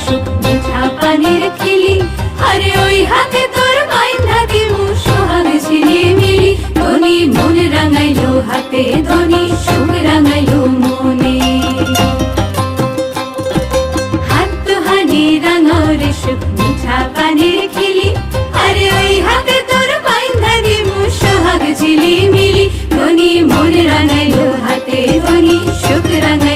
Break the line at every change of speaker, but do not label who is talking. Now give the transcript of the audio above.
সুখ মিঠা পানির খিলি, আরে ওই হাতে তোর বাইন্ধা দিমু সোহাগ ঝিলিমিলি। ধনী মন রাঙাইলো হাতে, ধনী সুখ রাঙাইলো মনে। হাত দুহানি রাঙাও রে সুখ মিঠা পানির খিলি, আরে ওই হাতে তোর বাইন্ধা দিমু সোহাগ ঝিলিমিলি। ধনী মন রাঙাইলো হাতে, ধনী সুখ রাঙাইলো